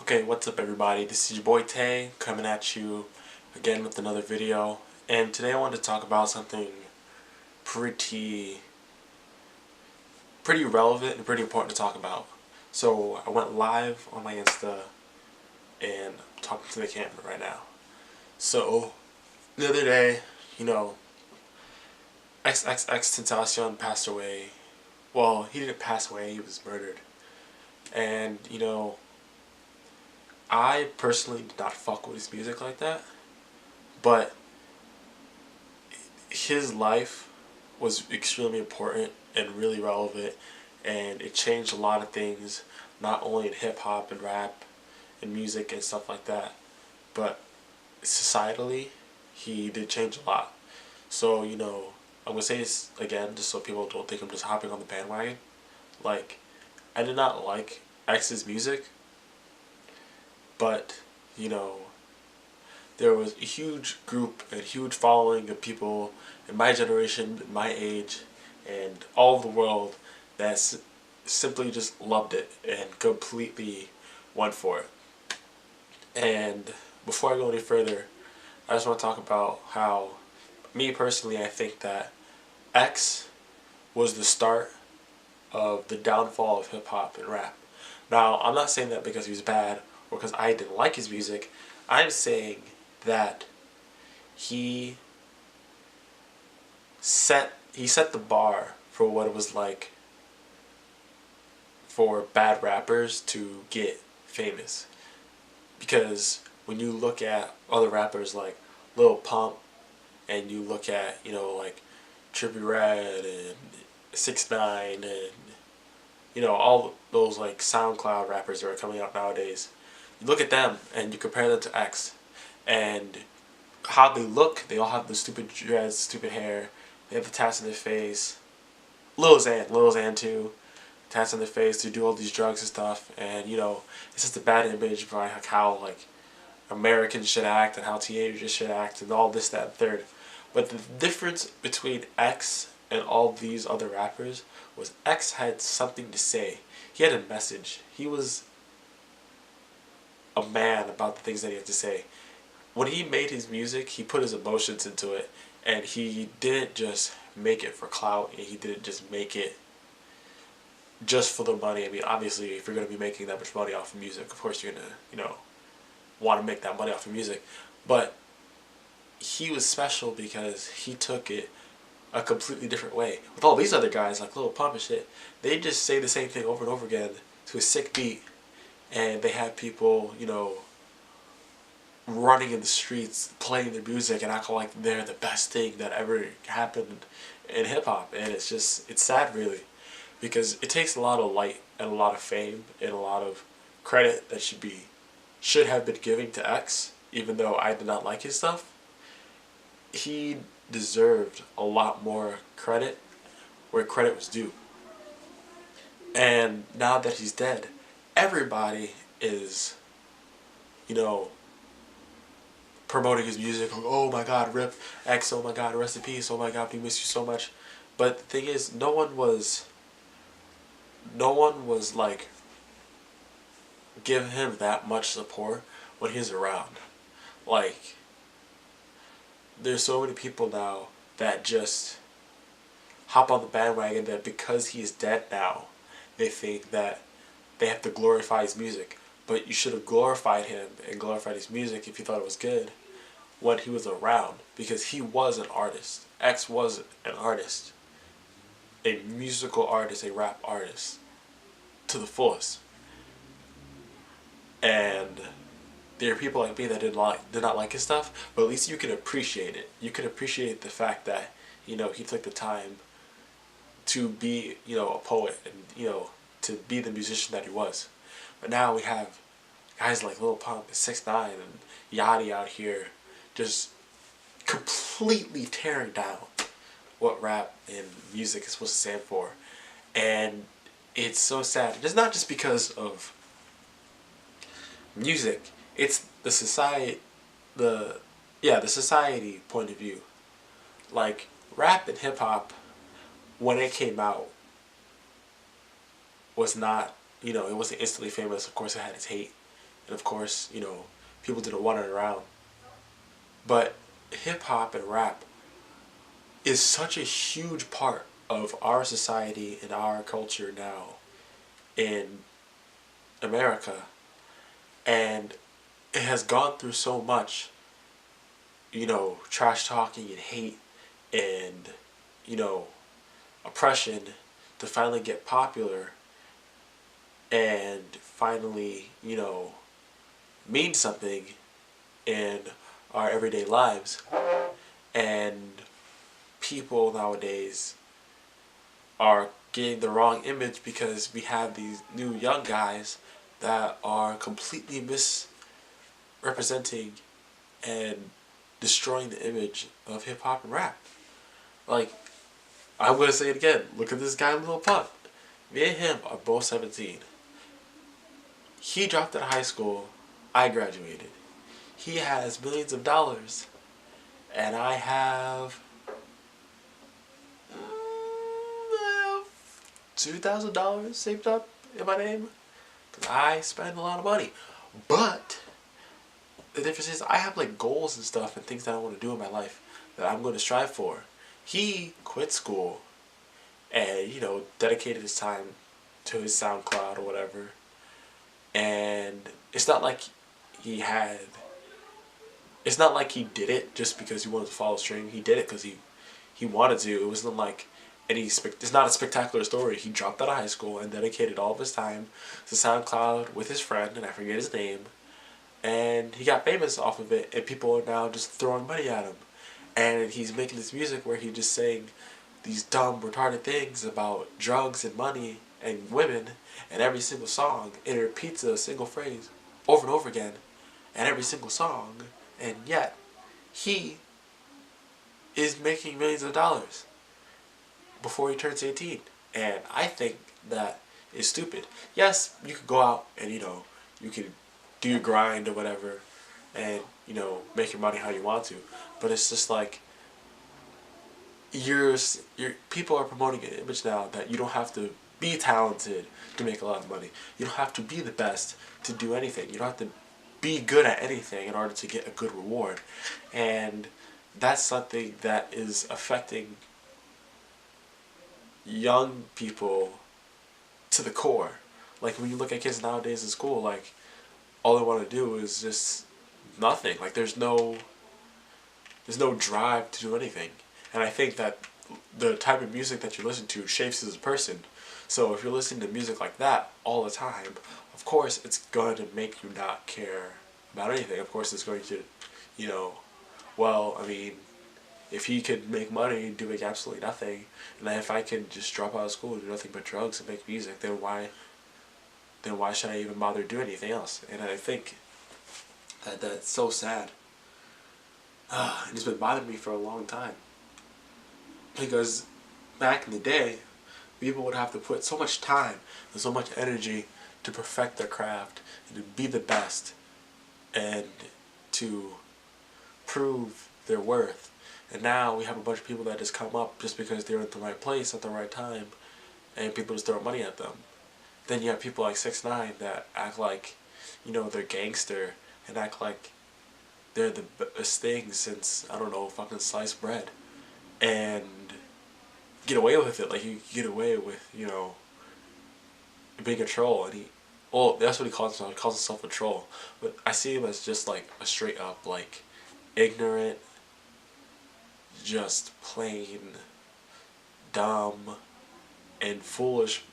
Okay, what's up everybody? This is your boy Tay coming at you again with another video. And today I wanted to talk about something pretty relevant and pretty important to talk about. So I went live on my Insta and I'm talking to the camera right now. So the other day, xxxtentacion passed away. Well, he didn't pass away, he was murdered. And I personally did not fuck with his music like that, but his life was extremely important and really relevant, and it changed a lot of things, not only in hip hop and rap and music and stuff like that, but societally, he did change a lot. So, I'm gonna say this again just so people don't think I'm just hopping on the bandwagon. Like, I did not like X's music, but, you know, there was a huge group and huge following of people in my generation, my age, and all of the world that simply just loved it and completely went for it. And before I go any further, I just want to talk about how, me personally, I think that X was the start of the downfall of hip hop and rap. Now, I'm not saying that because he was bad or because I didn't like his music. I'm saying that he set the bar for what it was like for bad rappers to get famous. Because when you look at other rappers like Lil Pump, and you look at like Trippie Redd and 6ix9ine and all those like SoundCloud rappers that are coming out nowadays, you look at them and you compare them to X, and how they look, they all have the stupid dreads, stupid hair, they have the tats on their face. Lil Xan too, tats on their face to do all these drugs and stuff, and it's just a bad image of like how like Americans should act and how teenagers should act and all this, that, and third. But the difference between X and all these other rappers was X had something to say. He had a message. He was a man about the things that he had to say. When he made his music, he put his emotions into it, and he didn't just make it for clout, and he didn't just make it just for the money. I mean, obviously, if you're going to be making that much money off of music, of course you're going to, want to make that money off of music. But he was special because he took it a completely different way. With all these other guys, like Lil Pump and shit, they just say the same thing over and over again to a sick beat, and they have people, running in the streets playing their music and acting like they're the best thing that ever happened in hip hop. And it's sad really, because it takes a lot of light and a lot of fame and a lot of credit that should have been given to X, even though I did not like his stuff. He deserved a lot more credit where credit was due. And now that he's dead, everybody is, you know, promoting his music. Oh my God, rip X. Oh my God, rest in peace. Oh my God, we miss you so much. But the thing is, no one was like give him that much support when he's around. Like, there's so many people now that just hop on the bandwagon that because he's dead now, they think that they have to glorify his music. But you should have glorified him and glorified his music if you thought it was good when he was around, because he was an artist. X was an artist, a musical artist, a rap artist to the fullest. And there are people like me that did not like his stuff, but at least you can appreciate it. You can appreciate the fact that he took the time to be a poet and to be the musician that he was. But now we have guys like Lil Pump and 6ix9ine and Yachty out here just completely tearing down what rap and music is supposed to stand for. And it's so sad. It's not just because of music, it's the society point of view. Like, rap and hip hop, when it came out, was not, it wasn't instantly famous. Of course, it had its hate and of course, you know, people didn't want it around. But hip hop and rap is such a huge part of our society and our culture now in America, and it has gone through so much, you know, trash talking and hate and, you know, oppression to finally get popular and finally, you know, mean something in our everyday lives. And people nowadays are getting the wrong image because we have these new young guys that are completely misrepresenting and destroying the image of hip hop and rap. Like, I'm gonna say it again. Look at this guy, Lil Pump. Me and him are both 17. He dropped out of high school. I graduated. He has millions of dollars, and I have $2,000 saved up in my name. Cause I spend a lot of money, but the difference is I have like goals and stuff and things that I want to do in my life that I'm going to strive for. He quit school and, you know, dedicated his time to his SoundCloud or whatever. And it's not like he had, it's not like he did it just because he wanted to follow stream. He did it because he wanted to. It wasn't like it's not a spectacular story. He dropped out of high school and dedicated all of his time to SoundCloud with his friend, and I forget his name. And he got famous off of it, and people are now just throwing money at him. And he's making this music where he's just saying these dumb, retarded things about drugs and money and women, and every single song, and it repeats a single phrase over and over again, and every single song, and yet he is making millions of dollars before he turns 18. And I think that is stupid. Yes, you could go out and, you know, you can do your grind or whatever and, you know, make your money how you want to. But it's just like your people are promoting an image now that you don't have to be talented to make a lot of money. You don't have to be the best to do anything. You don't have to be good at anything in order to get a good reward. And that's something that is affecting young people to the core. Like when you look at kids nowadays in school, like all they want to do is just nothing. Like there's no drive to do anything. And I think that the type of music that you listen to shapes you as a person. So if you're listening to music like that all the time, of course it's going to make you not care about anything. Of course it's going to, you know, well, I mean, if he could make money doing absolutely nothing, and then if I can just drop out of school and do nothing but drugs and make music, then why should I even bother doing anything else? And I think that that's so sad. And it's been bothering me for a long time. Because back in the day, people would have to put so much time and so much energy to perfect their craft and to be the best and to prove their worth. And now we have a bunch of people that just come up just because they're at the right place at the right time, and people just throw money at them. Then you have people like 6ix9ine that act like, you know, they're gangster and act like they're the best thing since, I don't know, fucking sliced bread. And get away with it. Like, you get away with, you know, being a troll. And well, that's what he calls himself. He calls himself a troll. But I see him as just like a straight up, like, ignorant, just plain dumb and foolish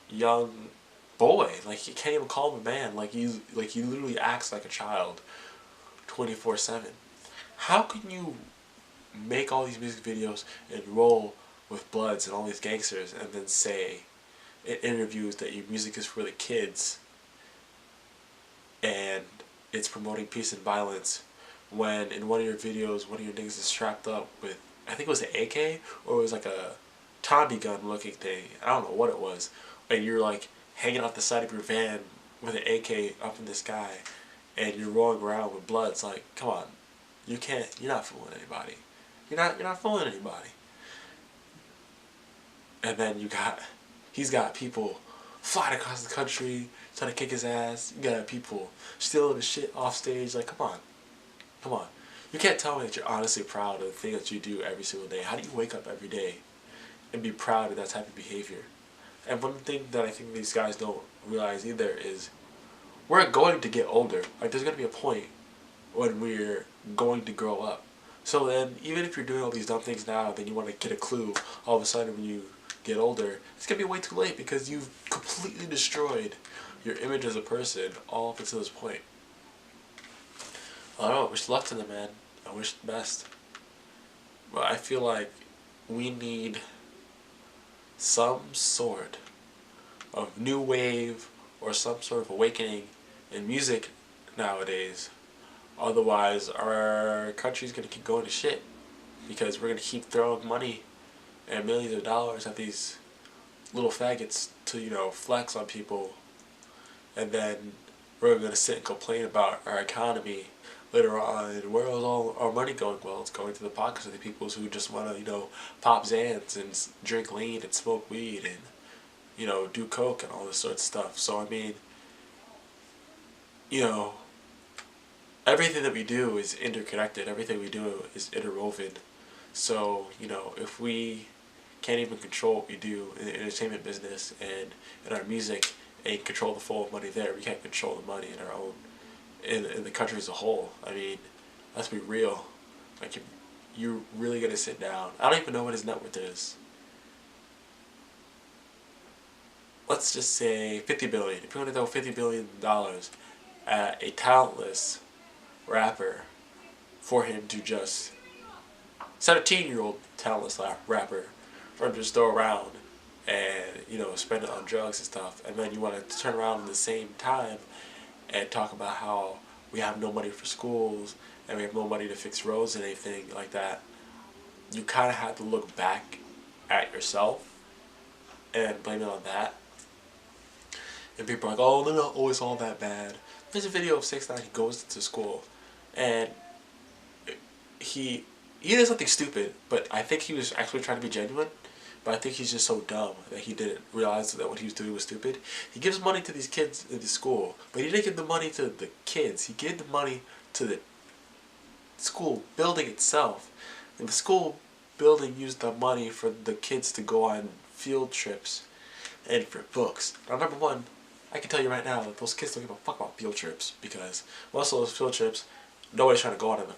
young boy. Like, you can't even call him a man. Like, he literally acts like a child 24/7. How can you make all these music videos and roll with Bloods and all these gangsters and then say in interviews that your music is for the kids and it's promoting peace and violence, when in one of your videos one of your niggas is strapped up with, I think it was an AK or it was like a Tommy gun looking thing, I don't know what it was, and you're like hanging off the side of your van with an AK up in the sky and you're rolling around with Bloods. Like, come on, you're not fooling anybody. You're not fooling anybody. And then he's got people flying across the country, trying to kick his ass. You got people stealing his shit off stage. Like, come on. Come on. You can't tell me that you're honestly proud of the thing that you do every single day. How do you wake up every day and be proud of that type of behavior? And one thing that I think these guys don't realize either is we're going to get older. Like, there's going to be a point when we're going to grow up. So then, even if you're doing all these dumb things now, then you want to get a clue all of a sudden when you get older, it's going to be way too late because you've completely destroyed your image as a person all up until this point. I don't know, wish luck to them, man. I wish the best. But I feel like we need some sort of new wave or some sort of awakening in music nowadays. Otherwise, our country's going to keep going to shit because we're going to keep throwing money and millions of dollars at these little faggots to, you know, flex on people. And then we're going to sit and complain about our economy later on. And where is all our money going? Well, it's going to the pockets of the people who just want to, you know, pop Xans and drink lean and smoke weed and, you know, do coke and all this sort of stuff. So, I mean, you know, everything that we do is interconnected. Everything we do is interwoven. So, you know, if we can't even control what we do in the entertainment business and in our music and control the flow of money there, we can't control the money in our own, in the country as a whole. I mean, let's be real. Like, you're really going to sit down. I don't even know what his net worth is. Let's just say $50 billion. If you want to throw $50 billion at a talentless rapper for him to just 17-year-old talentless rapper for him to just throw around and, you know, spend it on drugs and stuff, and then you want to turn around at the same time and talk about how we have no money for schools and we have no money to fix roads and anything like that. You kind of have to look back at yourself and blame it on that. And people are like, oh, they're not always all that bad. There's a video of 6ix9ine. He goes to school and he did something stupid, but I think he was actually trying to be genuine. But I think he's just so dumb that he didn't realize that what he was doing was stupid. He gives money to these kids in the school, but he didn't give the money to the kids. He gave the money to the school building itself. And the school building used the money for the kids to go on field trips and for books. Now, number one, I can tell you right now that those kids don't give a fuck about field trips because most of those field trips, nobody's trying to go on in the